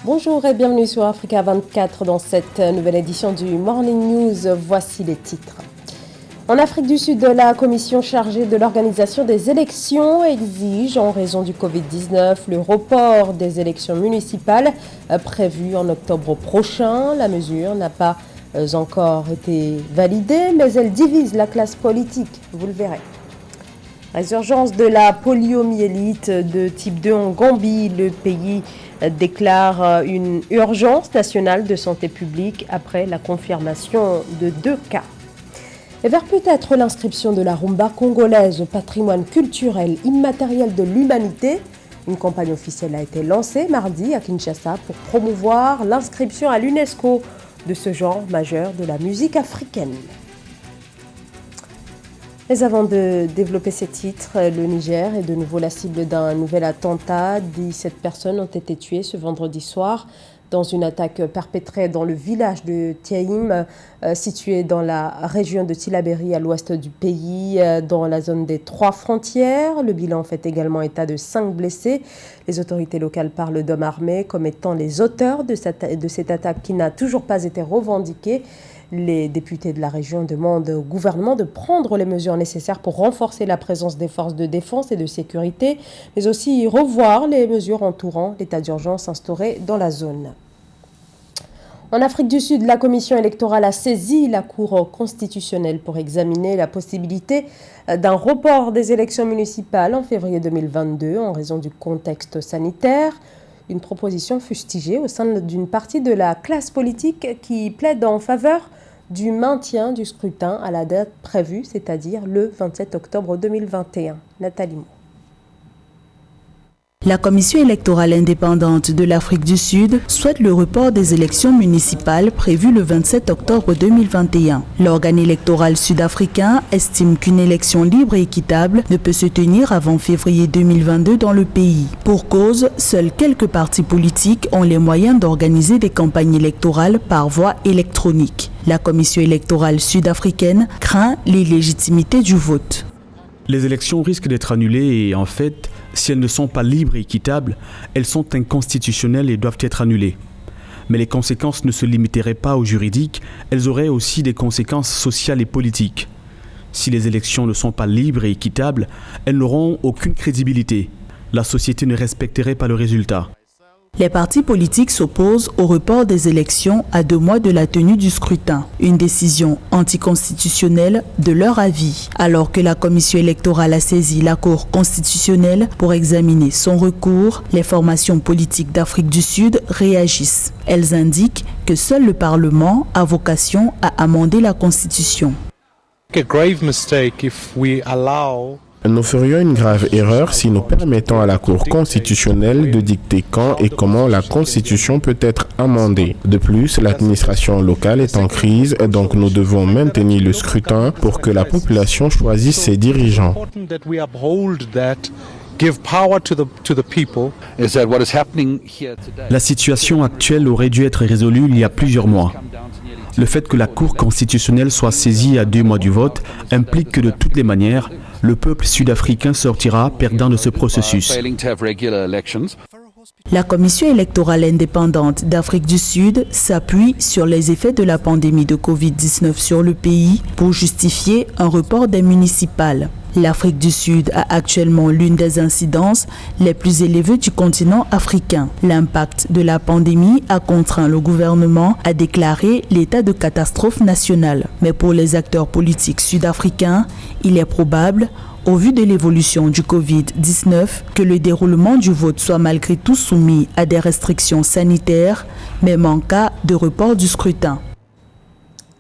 Bonjour et bienvenue sur Africa 24 dans cette nouvelle édition du Morning News. Voici les titres. En Afrique du Sud, la commission chargée de l'organisation des élections exige, en raison du Covid-19, le report des élections municipales prévues en octobre prochain. La mesure n'a pas encore été validée, mais elle divise la classe politique, vous le verrez. Résurgence de la poliomyélite de type 2 en Gambie, le pays déclare une urgence nationale de santé publique après la confirmation de 2 cas. Et vers peut-être l'inscription de la rumba congolaise au patrimoine culturel immatériel de l'humanité, une campagne officielle a été lancée mardi à Kinshasa pour promouvoir l'inscription à l'UNESCO de ce genre majeur de la musique africaine. Mais avant de développer ces titres, le Niger est de nouveau la cible d'un nouvel attentat. 17 personnes ont été tuées ce vendredi soir dans une attaque perpétrée dans le village de Tiaïm, situé dans la région de Tillabéri à l'ouest du pays, dans la zone des 3 frontières. Le bilan fait également état de 5 blessés. Les autorités locales parlent d'hommes armés comme étant les auteurs de cette attaque qui n'a toujours pas été revendiquée. Les députés de la région demandent au gouvernement de prendre les mesures nécessaires pour renforcer la présence des forces de défense et de sécurité, mais aussi revoir les mesures entourant l'état d'urgence instauré dans la zone. En Afrique du Sud, la commission électorale a saisi la Cour constitutionnelle pour examiner la possibilité d'un report des élections municipales en février 2022 en raison du contexte sanitaire. Une proposition fustigée au sein d'une partie de la classe politique qui plaide en faveur du maintien du scrutin à la date prévue, c'est-à-dire le 27 octobre 2021. Nathalie Moore. La Commission électorale indépendante de l'Afrique du Sud souhaite le report des élections municipales prévues le 27 octobre 2021. L'organe électoral sud-africain estime qu'une élection libre et équitable ne peut se tenir avant février 2022 dans le pays. Pour cause, seuls quelques partis politiques ont les moyens d'organiser des campagnes électorales par voie électronique. La Commission électorale sud-africaine craint l'illégitimité du vote. Les élections risquent d'être annulées et en fait, si elles ne sont pas libres et équitables, elles sont inconstitutionnelles et doivent être annulées. Mais les conséquences ne se limiteraient pas au juridique, elles auraient aussi des conséquences sociales et politiques. Si les élections ne sont pas libres et équitables, elles n'auront aucune crédibilité. La société ne respecterait pas le résultat. Les partis politiques s'opposent au report des élections à 2 mois de la tenue du scrutin, une décision anticonstitutionnelle de leur avis, alors que la commission électorale a saisi la Cour constitutionnelle pour examiner son recours. Les formations politiques d'Afrique du Sud réagissent. Elles indiquent que seul le Parlement a vocation à amender la Constitution. Nous ferions une grave erreur si nous permettons à la Cour constitutionnelle de dicter quand et comment la Constitution peut être amendée. De plus, l'administration locale est en crise, donc nous devons maintenir le scrutin pour que la population choisisse ses dirigeants. La situation actuelle aurait dû être résolue il y a plusieurs mois. Le fait que la Cour constitutionnelle soit saisie à 2 mois du vote implique que de toutes les manières, le peuple sud-africain sortira perdant de ce processus. La Commission électorale indépendante d'Afrique du Sud s'appuie sur les effets de la pandémie de Covid-19 sur le pays pour justifier un report des municipales. L'Afrique du Sud a actuellement l'une des incidences les plus élevées du continent africain. L'impact de la pandémie a contraint le gouvernement à déclarer l'état de catastrophe nationale. Mais pour les acteurs politiques sud-africains, il est probable, au vu de l'évolution du Covid-19, que le déroulement du vote soit malgré tout soumis à des restrictions sanitaires, même en cas de report du scrutin.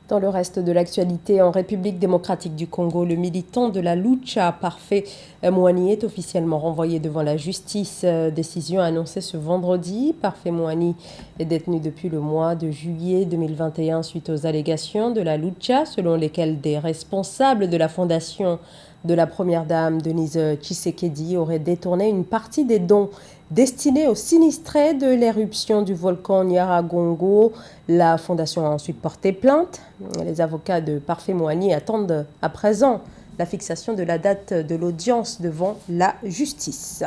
Dans le reste de l'actualité, en République démocratique du Congo, le militant de la Lucha, Parfait Mouani, est officiellement renvoyé devant la justice. Décision annoncée ce vendredi. Parfait Mouani est détenu depuis le mois de juillet 2021 suite aux allégations de la Lucha, selon lesquelles des responsables de la fondation de la première dame Denise Tshisekedi auraient détourné une partie des dons destinés aux sinistrés de l'éruption du volcan Nyiragongo. La fondation a ensuite porté plainte. Les avocats de Parfait Mouani attendent à présent la fixation de la date de l'audience devant la justice.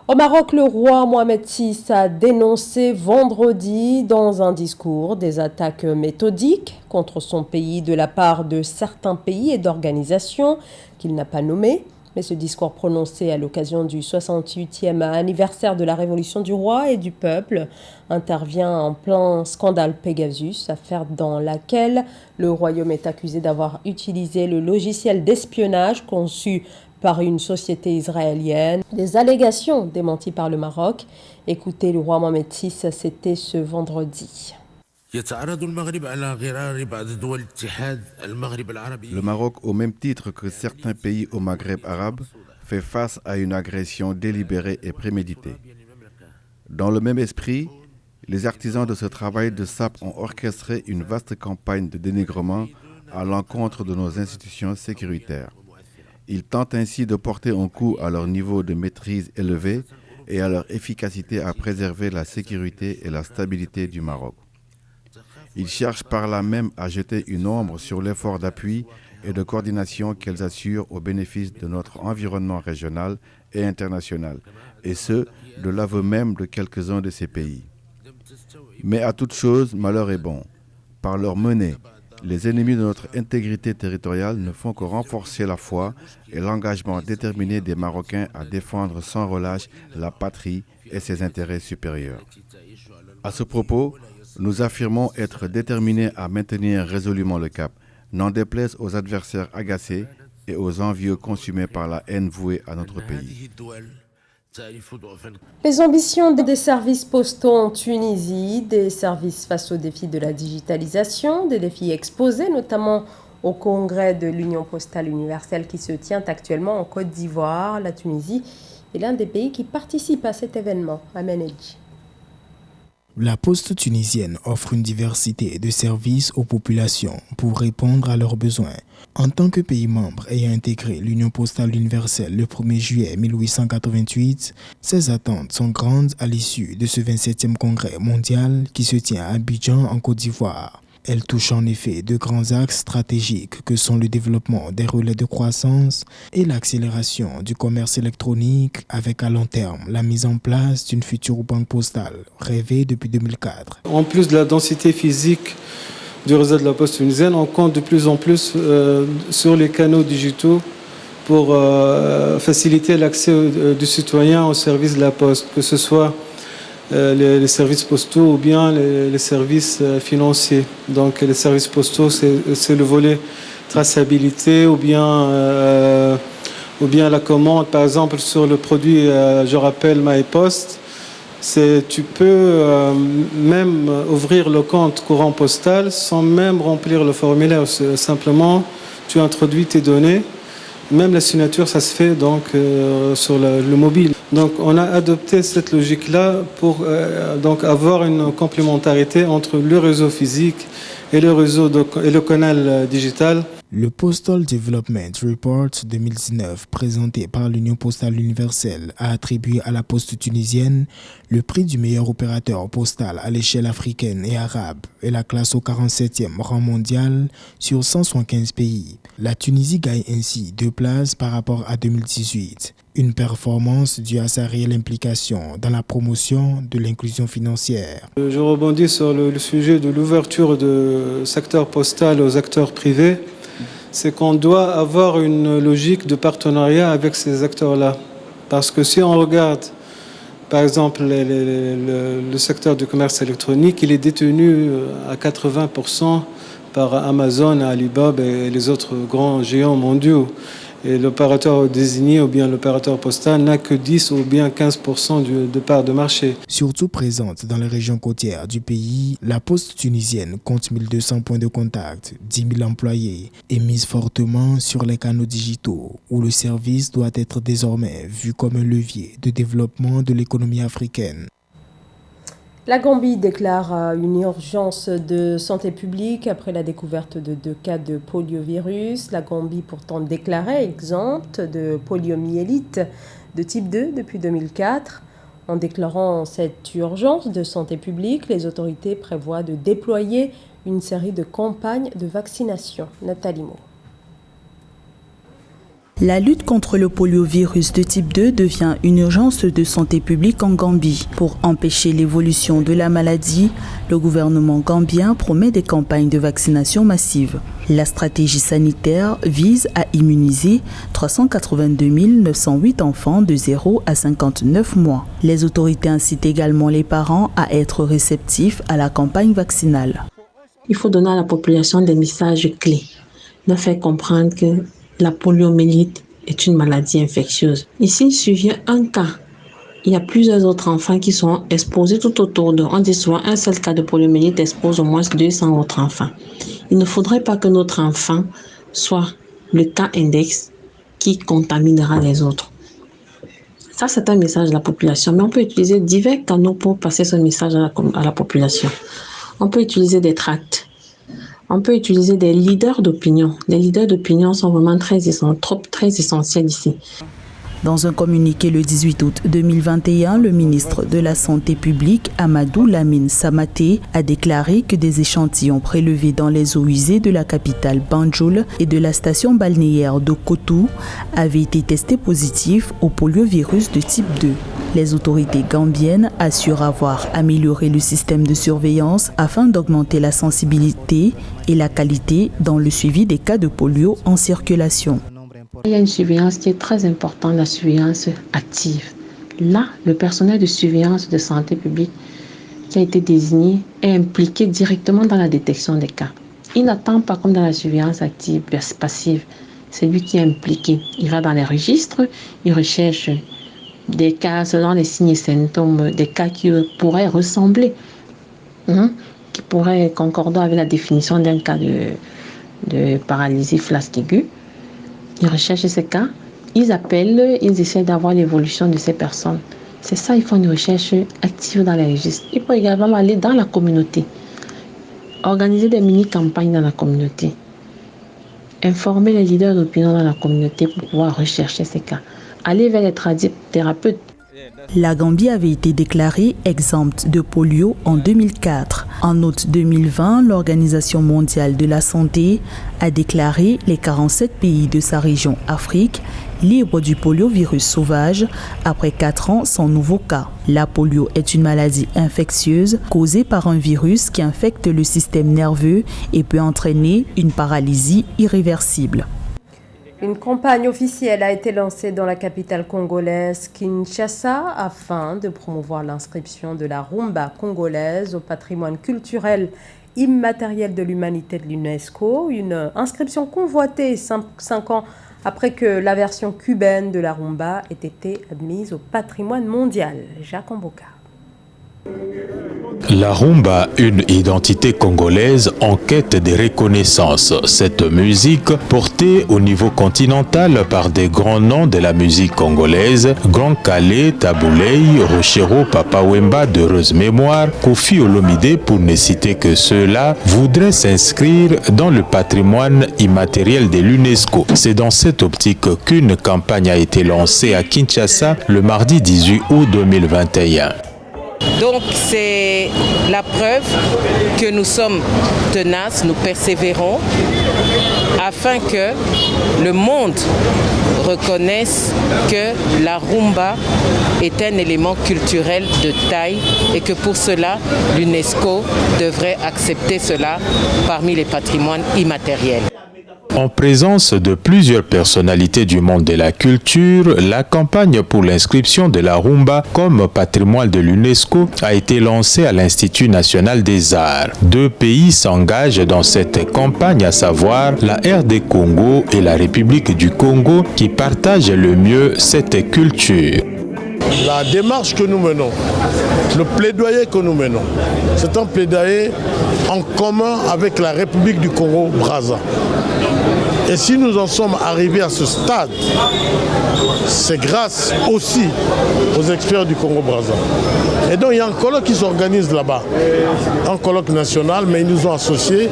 Au Maroc, le roi Mohamed VI a dénoncé vendredi dans un discours des attaques méthodiques contre son pays de la part de certains pays et d'organisations qu'il n'a pas nommées. Mais ce discours prononcé à l'occasion du 68e anniversaire de la Révolution du roi et du peuple intervient en plein scandale Pegasus, affaire dans laquelle le royaume est accusé d'avoir utilisé le logiciel d'espionnage conçu par une société israélienne. Des allégations démenties par le Maroc. Écoutez, le roi Mohamed VI, c'était ce vendredi. Le Maroc, au même titre que certains pays au Maghreb arabe, fait face à une agression délibérée et préméditée. Dans le même esprit, les artisans de ce travail de sape ont orchestré une vaste campagne de dénigrement à l'encontre de nos institutions sécuritaires. Ils tentent ainsi de porter un coup à leur niveau de maîtrise élevé et à leur efficacité à préserver la sécurité et la stabilité du Maroc. Ils cherchent par là même à jeter une ombre sur l'effort d'appui et de coordination qu'elles assurent au bénéfice de notre environnement régional et international, et ce, de l'aveu même de quelques-uns de ces pays. Mais à toute chose, malheur est bon. Par leur menée, les ennemis de notre intégrité territoriale ne font que renforcer la foi et l'engagement déterminé des Marocains à défendre sans relâche la patrie et ses intérêts supérieurs. À ce propos, nous affirmons être déterminés à maintenir résolument le cap, n'en déplaise aux adversaires agacés et aux envieux consumés par la haine vouée à notre pays. Les ambitions des services postaux en Tunisie, des services face aux défis de la digitalisation, des défis exposés notamment au congrès de l'Union postale universelle qui se tient actuellement en Côte d'Ivoire. La Tunisie est l'un des pays qui participe à cet événement. Amen Edji. La Poste tunisienne offre une diversité de services aux populations pour répondre à leurs besoins. En tant que pays membre ayant intégré l'Union postale universelle le 1er juillet 1888, ses attentes sont grandes à l'issue de ce 27e congrès mondial qui se tient à Abidjan en Côte d'Ivoire. Elle touche en effet de grands axes stratégiques que sont le développement des relais de croissance et l'accélération du commerce électronique avec à long terme la mise en place d'une future banque postale rêvée depuis 2004. En plus de la densité physique du réseau de la Poste tunisienne, on compte de plus en plus sur les canaux digitaux pour faciliter l'accès du citoyen aux services de la Poste, que ce soit les services postaux ou bien les services financiers. Donc les services postaux, c'est le volet traçabilité ou bien la commande, par exemple sur le produit, je rappelle MyPost, tu peux même ouvrir le compte courant postal sans même remplir le formulaire. Simplement, tu introduis tes données. Même la signature, ça se fait donc sur le mobile. Donc on a adopté cette logique-là pour donc avoir une complémentarité entre le réseau physique et le canal digital. Le Postal Development Report 2019, présenté par l'Union postale universelle, a attribué à la Poste tunisienne le prix du meilleur opérateur postal à l'échelle africaine et arabe et la classe au 47e rang mondial sur 175 pays. La Tunisie gagne ainsi 2 places par rapport à 2018. Une performance due à sa réelle implication dans la promotion de l'inclusion financière. Je rebondis sur le sujet de l'ouverture du secteur postal aux acteurs privés. C'est qu'on doit avoir une logique de partenariat avec ces acteurs-là. Parce que si on regarde, par exemple, le secteur du commerce électronique, il est détenu à 80% par Amazon, Alibaba et les autres grands géants mondiaux. Et l'opérateur désigné ou bien l'opérateur postal n'a que 10 ou bien 15% de part de marché. Surtout présente dans les régions côtières du pays, la Poste tunisienne compte 1200 points de contact, 10 000 employés et mise fortement sur les canaux digitaux où le service doit être désormais vu comme un levier de développement de l'économie africaine. La Gambie déclare une urgence de santé publique après la découverte de 2 cas de poliovirus. La Gambie pourtant déclarée exempte de poliomyélite de type 2 depuis 2004. En déclarant cette urgence de santé publique, les autorités prévoient de déployer une série de campagnes de vaccination. Nathalie Mo. La lutte contre le poliovirus de type 2 devient une urgence de santé publique en Gambie. Pour empêcher l'évolution de la maladie, le gouvernement gambien promet des campagnes de vaccination massive. La stratégie sanitaire vise à immuniser 382 908 enfants de 0 à 59 mois. Les autorités incitent également les parents à être réceptifs à la campagne vaccinale. Il faut donner à la population des messages clés, leur faire comprendre que la poliomyélite est une maladie infectieuse. Ici, il suffit un cas. Il y a plusieurs autres enfants qui sont exposés tout autour d'eux. On dit souvent un seul cas de poliomyélite expose au moins 200 autres enfants. Il ne faudrait pas que notre enfant soit le cas index qui contaminera les autres. Ça, c'est un message de la population, mais on peut utiliser divers canaux pour passer ce message à la population. On peut utiliser des tracts. On peut utiliser des leaders d'opinion. Les leaders d'opinion sont vraiment très essentiels ici. Dans un communiqué le 18 août 2021, le ministre de la Santé publique, Amadou Lamine Samaté, a déclaré que des échantillons prélevés dans les eaux usées de la capitale Banjul et de la station balnéaire de Kotou avaient été testés positifs au poliovirus de type 2. Les autorités gambiennes assurent avoir amélioré le système de surveillance afin d'augmenter la sensibilité et la qualité dans le suivi des cas de polio en circulation. Il y a une surveillance qui est très importante, la surveillance active. Là, le personnel de surveillance de santé publique qui a été désigné est impliqué directement dans la détection des cas. Il n'attend pas comme dans la surveillance active, passive. C'est lui qui est impliqué. Il va dans les registres, il recherche des cas selon les signes et symptômes, des cas qui pourraient ressembler, qui pourraient concorder avec la définition d'un cas de paralysie flasque aiguë. Ils recherchent ces cas, ils appellent, ils essaient d'avoir l'évolution de ces personnes. C'est ça, ils font une recherche active dans les registres. Ils peuvent également aller dans la communauté, organiser des mini-campagnes dans la communauté, informer les leaders d'opinion dans la communauté pour pouvoir rechercher ces cas, aller vers les thérapeutes. La Gambie avait été déclarée exempte de polio en 2004. En août 2020, l'Organisation mondiale de la santé a déclaré les 47 pays de sa région Afrique libres du poliovirus sauvage après 4 ans sans nouveau cas. La polio est une maladie infectieuse causée par un virus qui infecte le système nerveux et peut entraîner une paralysie irréversible. Une campagne officielle a été lancée dans la capitale congolaise, Kinshasa, afin de promouvoir l'inscription de la rumba congolaise au patrimoine culturel immatériel de l'humanité de l'UNESCO. Une inscription convoitée 5 ans après que la version cubaine de la rumba ait été admise au patrimoine mondial. Jacques Mboka. La rumba, une identité congolaise en quête de reconnaissance. Cette musique, portée au niveau continental par des grands noms de la musique congolaise, Grand Calais, Tabouley, Rochero, Papa Wemba, d'heureuse mémoire, Kofi Olomide, pour ne citer que ceux-là, voudrait s'inscrire dans le patrimoine immatériel de l'UNESCO. C'est dans cette optique qu'une campagne a été lancée à Kinshasa le mardi 18 août 2021. Donc c'est la preuve que nous sommes tenaces, nous persévérons afin que le monde reconnaisse que la rumba est un élément culturel de taille et que pour cela l'UNESCO devrait accepter cela parmi les patrimoines immatériels. En présence de plusieurs personnalités du monde de la culture, la campagne pour l'inscription de la rumba comme patrimoine de l'UNESCO a été lancée à l'Institut national des arts. 2 pays s'engagent dans cette campagne, à savoir la RD Congo et la République du Congo, qui partagent le mieux cette culture. La démarche que nous menons, le plaidoyer que nous menons, c'est un plaidoyer en commun avec la République du Congo-Brazza. Et si nous en sommes arrivés à ce stade, c'est grâce aussi aux experts du Congo-Brazza. Et donc il y a un colloque qui s'organise là-bas, un colloque national, mais ils nous ont associés.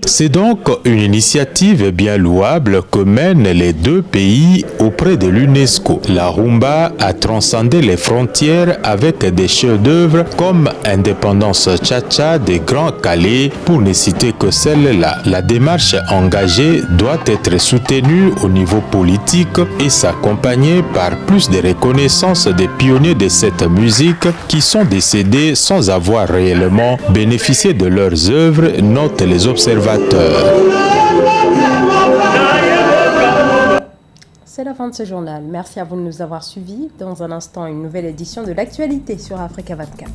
C'est donc une initiative bien louable que mènent les deux pays auprès de l'UNESCO. La rumba a transcendé les frontières avec des chefs-d'œuvre comme Indépendance Cha-Cha des Grands Calais, pour ne citer que celle-là. La démarche engagée doit être soutenue au niveau politique et s'accompagner par plus de reconnaissance des pionniers de cette musique qui sont décédés sans avoir réellement bénéficié de leurs œuvres, notent les observateurs. C'est la fin de ce journal. Merci à vous de nous avoir suivis. Dans un instant, une nouvelle édition de l'actualité sur Africa 24.